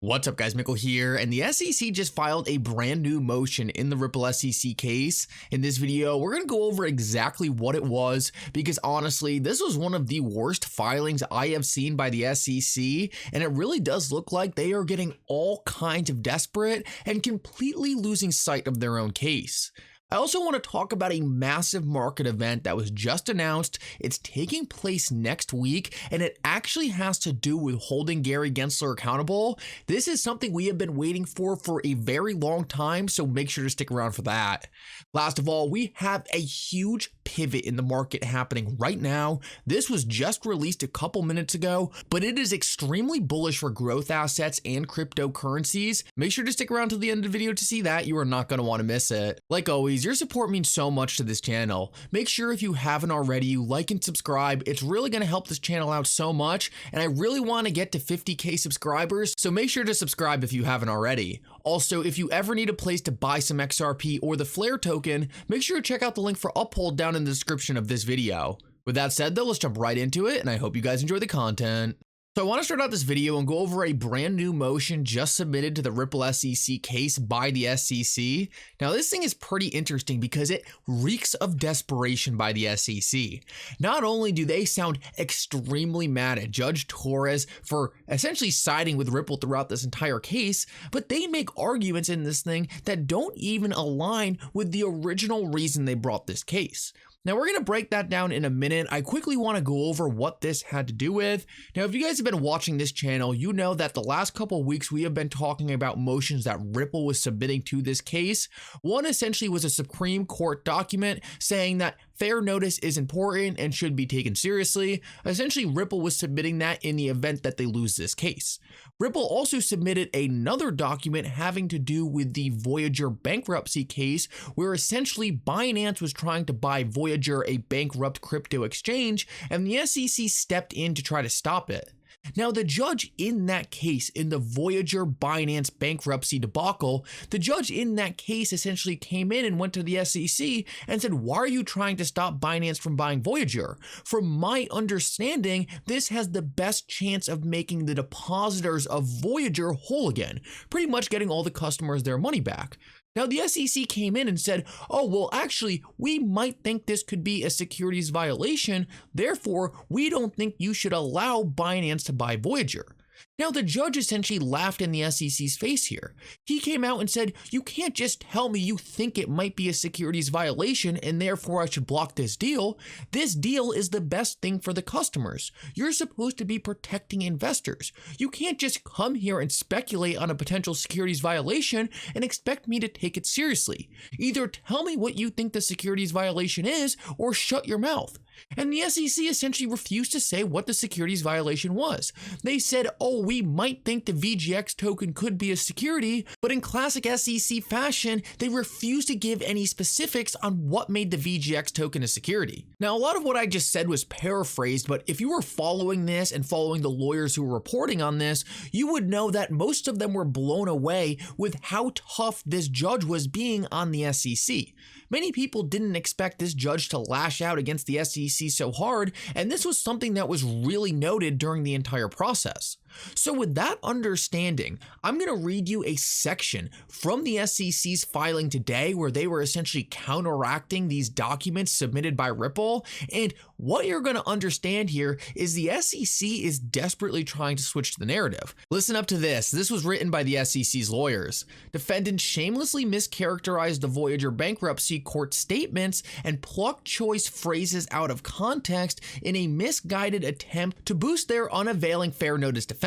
What's up guys, Mickle here, and the SEC just filed a brand new motion in the Ripple SEC case. In this video, we're going to go over exactly what it was, because honestly, this was one of the worst filings I have seen by the SEC, and it really does look like they are getting all kinds of desperate and completely losing sight of their own case. I also want to talk about a massive market event that was just announced. It's taking place next week, and it actually has to do with holding Gary Gensler accountable. This is something we have been waiting for a very long time, so make sure to stick around for that. Last of all, we have a huge pivot in the market happening right now. This was just released a couple minutes ago, but it is extremely bullish for growth assets and cryptocurrencies. Make sure to stick around till the end of the video to see that. You are not going to want to miss it. Like always, your support means so much to this channel. Make sure if you haven't already, you like and subscribe. It's really going to help this channel out so much, and I really want to get to 50k subscribers, so make sure to subscribe if you haven't already. Also, if you ever need a place to buy some XRP or the Flare token, make sure to check out the link for Uphold down in the description of this video. With that said though, let's jump right into it, and I hope you guys enjoy the content. So I want to start out this video and go over a brand new motion just submitted to the Ripple SEC case by the SEC. Now this thing is pretty interesting because it reeks of desperation by the SEC. Not only do they sound extremely mad at Judge Torres for essentially siding with Ripple throughout this entire case, but they make arguments in this thing that don't even align with the original reason they brought this case. Now we're going to break that down in a minute. I quickly want to go over what this had to do with. Now, if you guys have been watching this channel, you know that the last couple of weeks we have been talking about motions that Ripple was submitting to this case. One essentially was a Supreme Court document saying that fair notice is important and should be taken seriously. Essentially, Ripple was submitting that in the event that they lose this case. Ripple also submitted another document having to do with the Voyager bankruptcy case, where essentially Binance was trying to buy Voyager, a bankrupt crypto exchange, and the SEC stepped in to try to stop it. Now, the judge in that case, in the Voyager Binance bankruptcy debacle, the judge in that case essentially came in and went to the SEC and said, why are you trying to stop Binance from buying Voyager? From my understanding, this has the best chance of making the depositors of Voyager whole again, pretty much getting all the customers their money back. Now, the SEC came in and said, oh, well, actually, we might think this could be a securities violation. Therefore, we don't think you should allow Binance to buy Voyager. Now, the judge essentially laughed in the SEC's face here. He came out and said, you can't just tell me you think it might be a securities violation and therefore I should block this deal. This deal is the best thing for the customers. You're supposed to be protecting investors. You can't just come here and speculate on a potential securities violation and expect me to take it seriously. Either tell me what you think the securities violation is or shut your mouth. And the SEC essentially refused to say what the securities violation was. They said, oh, we might think the VGX token could be a security, but in classic SEC fashion, they refused to give any specifics on what made the VGX token a security. Now, a lot of what I just said was paraphrased, but if you were following this and following the lawyers who were reporting on this, you would know that most of them were blown away with how tough this judge was being on the SEC. Many people didn't expect this judge to lash out against the SEC so hard, and this was something that was really noted during the entire process. So with that understanding, I'm going to read you a section from the SEC's filing today where they were essentially counteracting these documents submitted by Ripple. And what you're going to understand here is the SEC is desperately trying to switch the narrative. Listen up to this. This was written by the SEC's lawyers. Defendants shamelessly mischaracterized the Voyager bankruptcy court statements and plucked choice phrases out of context in a misguided attempt to boost their unavailing fair notice defense.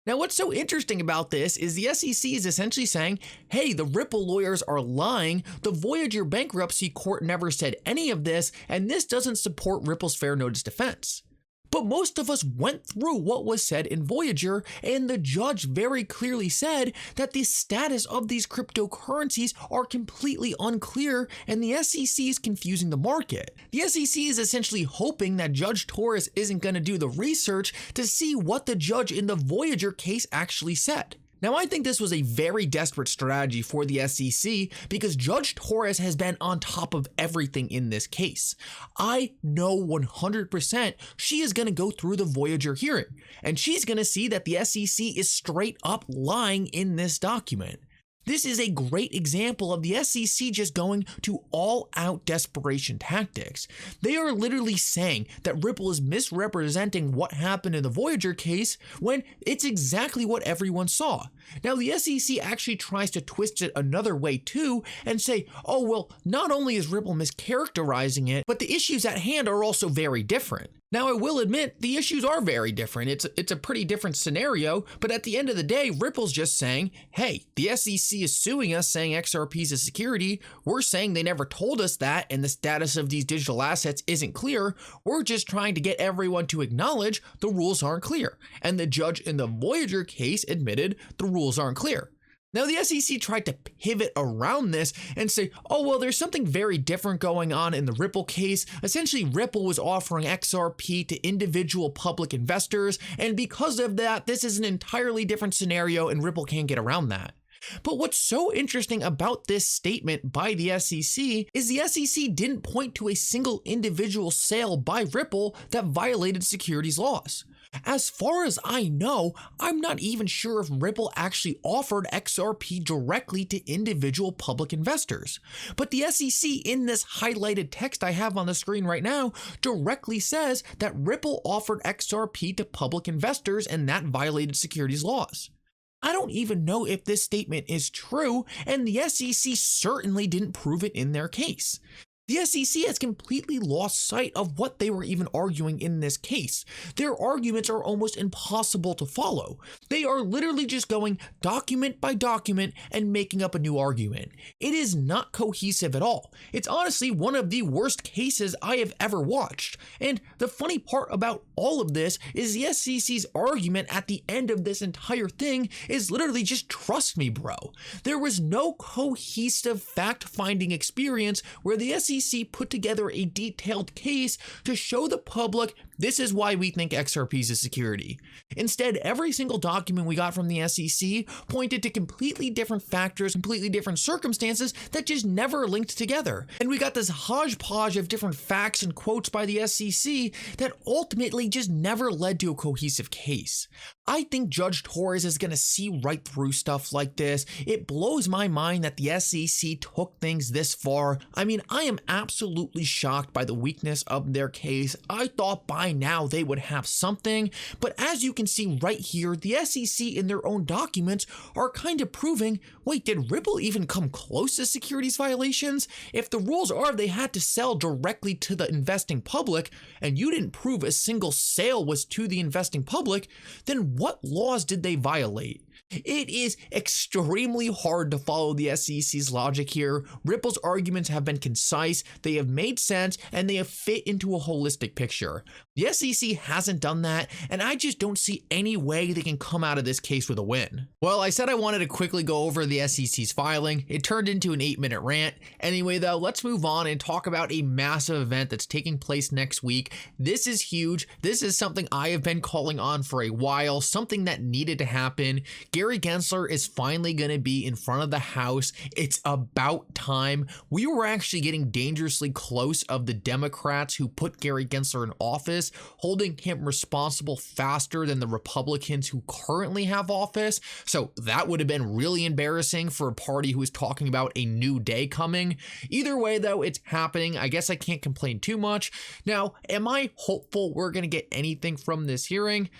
Now, what's so interesting about this is the SEC is essentially saying, hey, the Ripple lawyers are lying. The Voyager bankruptcy court never said any of this, and this doesn't support Ripple's fair notice defense. But most of us went through what was said in Voyager, and the judge very clearly said that the status of these cryptocurrencies are completely unclear, and the SEC is confusing the market. The SEC is essentially hoping that Judge Torres isn't going to do the research to see what the judge in the Voyager case actually said. Now, I think this was a very desperate strategy for the SEC because Judge Torres has been on top of everything in this case. I know 100% she is going to go through the Voyager hearing, and she's going to see that the SEC is straight up lying in this document. This is a great example of the SEC just going to all-out desperation tactics. They are literally saying that Ripple is misrepresenting what happened in the Voyager case when it's exactly what everyone saw. Now, the SEC actually tries to twist it another way too and say, oh, well, not only is Ripple mischaracterizing it, but the issues at hand are also very different. Now, I will admit the issues are very different. It's a pretty different scenario, but at the end of the day, Ripple's just saying, hey, the SEC is suing us saying XRP is a security. We're saying they never told us that and the status of these digital assets isn't clear. We're just trying to get everyone to acknowledge the rules aren't clear. And the judge in the Voyager case admitted the rules aren't clear. Now, the SEC tried to pivot around this and say, oh, well, there's something very different going on in the Ripple case. Essentially, Ripple was offering XRP to individual public investors, and because of that, this is an entirely different scenario and Ripple can't get around that. But what's so interesting about this statement by the SEC is the SEC didn't point to a single individual sale by Ripple that violated securities laws. As far as I know, I'm not even sure if Ripple actually offered XRP directly to individual public investors. But the SEC in this highlighted text I have on the screen right now directly says that Ripple offered XRP to public investors and that violated securities laws. I don't even know if this statement is true, and the SEC certainly didn't prove it in their case. The SEC has completely lost sight of what they were even arguing in this case. Their arguments are almost impossible to follow. They are literally just going document by document and making up a new argument. It is not cohesive at all. It's honestly one of the worst cases I have ever watched. And the funny part about all of this is the SEC's argument at the end of this entire thing is literally just trust me, bro. There was no cohesive fact-finding experience where the SEC put together a detailed case to show the public this is why we think XRP is a security. Instead, every single document we got from the SEC pointed to completely different factors, completely different circumstances that just never linked together. And we got this hodgepodge of different facts and quotes by the SEC that ultimately just never led to a cohesive case. I think Judge Torres is going to see right through stuff like this. It blows my mind that the SEC took things this far. I mean, I am absolutely shocked by the weakness of their case. I thought by now they would have something, but as you can see right here, the SEC in their own documents are kind of proving, wait, did Ripple even come close to securities violations? If the rules are they had to sell directly to the investing public, and you didn't prove a single sale was to the investing public, then what laws did they violate? It is extremely hard to follow the SEC's logic here. Ripple's arguments have been concise, they have made sense, and they have fit into a holistic picture. The SEC hasn't done that, and I just don't see any way they can come out of this case with a win. Well, I said I wanted to quickly go over the SEC's filing. It turned into an 8-minute rant. Anyway, though, let's move on and talk about a massive event that's taking place next week. This is huge. This is something I have been calling on for a while, something that needed to happen. Gary Gensler is finally going to be in front of the House. It's about time. We were actually getting dangerously close of the Democrats who put Gary Gensler in office, holding him responsible faster than the Republicans who currently have office. So that would have been really embarrassing for a party who is talking about a new day coming. Either way, though, it's happening. I guess I can't complain too much. Now, am I hopeful we're going to get anything from this hearing?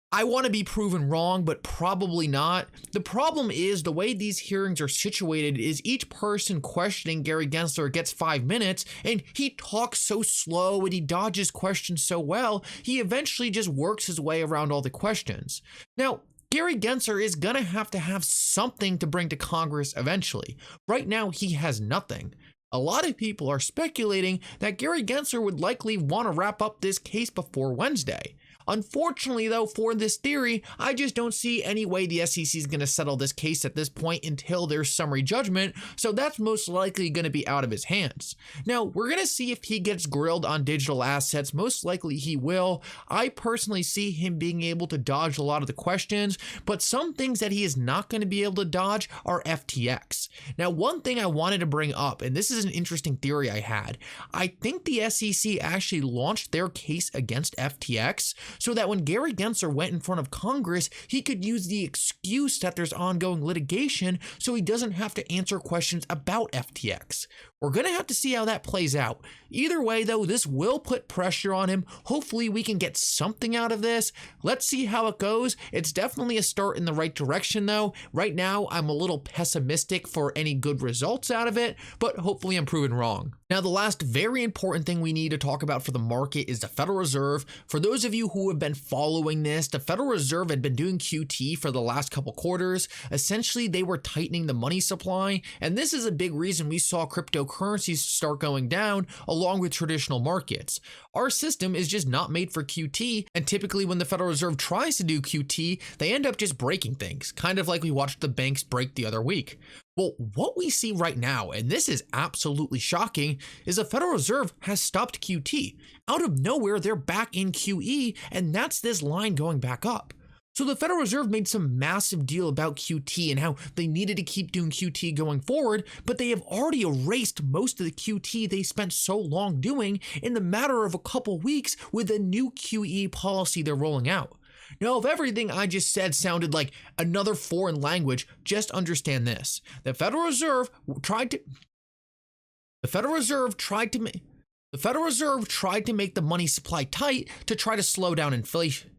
I want to be proven wrong, but probably not. The problem is the way these hearings are situated is each person questioning Gary Gensler gets 5 minutes, and he talks so slow and he dodges questions so well, he eventually just works his way around all the questions. Now, Gary Gensler is going to have something to bring to Congress eventually. Right now, he has nothing. A lot of people are speculating that Gary Gensler would likely want to wrap up this case before Wednesday. Unfortunately though, for this theory, I just don't see any way the SEC is going to settle this case at this point until there's summary judgment, so that's most likely going to be out of his hands. Now, we're going to see if he gets grilled on digital assets. Most likely he will. I personally see him being able to dodge a lot of the questions, but some things that he is not going to be able to dodge are FTX. Now, one thing I wanted to bring up, and this is an interesting theory I had, I think the SEC actually launched their case against FTX so that when Gary Gensler went in front of Congress, he could use the excuse that there's ongoing litigation so he doesn't have to answer questions about FTX. We're going to have to see how that plays out. Either way, though, this will put pressure on him. Hopefully, we can get something out of this. Let's see how it goes. It's definitely a start in the right direction, though. Right now, I'm a little pessimistic for any good results out of it, but hopefully I'm proven wrong. Now, the last very important thing we need to talk about for the market is the Federal Reserve. For those of you who have been following this, the Federal Reserve had been doing QT for the last couple quarters. Essentially, they were tightening the money supply, and this is a big reason we saw cryptocurrencies start going down along with traditional markets. Our system is just not made for QT, and typically when the Federal Reserve tries to do QT, they end up just breaking things, kind of like we watched the banks break the other week. Well, what we see right now, and this is absolutely shocking, is the Federal Reserve has stopped QT. Out of nowhere, they're back in QE, and that's this line going back up. So the Federal Reserve made some massive deal about QT and how they needed to keep doing QT going forward, but they have already erased most of the QT they spent so long doing in the matter of a couple weeks with a new QE policy they're rolling out. Now, if everything I just said sounded like another foreign language, just understand this. The Federal Reserve tried to make the money supply tight to try to slow down inflation.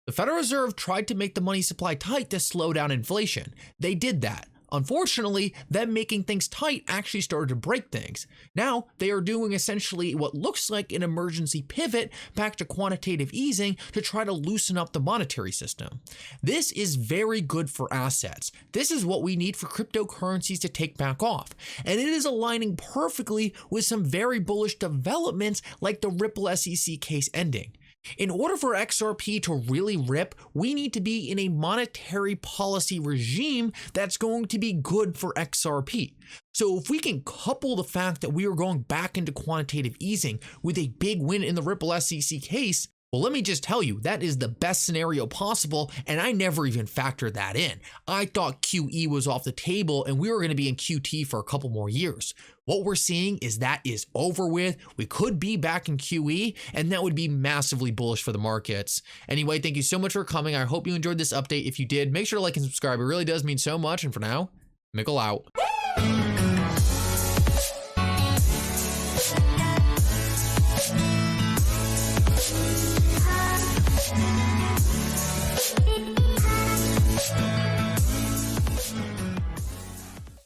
The Federal Reserve tried to make the money supply tight to slow down inflation. They did that. Unfortunately, them making things tight actually started to break things. Now, they are doing essentially what looks like an emergency pivot back to quantitative easing to try to loosen up the monetary system. This is very good for assets. This is what we need for cryptocurrencies to take back off. And it is aligning perfectly with some very bullish developments like the Ripple SEC case ending. In order for XRP to really rip, we need to be in a monetary policy regime that's going to be good for XRP. So if we can couple the fact that we are going back into quantitative easing with a big win in the Ripple SEC case, well, let me just tell you, that is the best scenario possible, and I never even factored that in. I thought QE was off the table and we were going to be in QT for a couple more years. What we're seeing is that is over with. We could be back in QE, and that would be massively bullish for the markets. Anyway, thank you so much for coming. I hope you enjoyed this update. If you did, make sure to like and subscribe. It really does mean so much, and for now, Mickle out.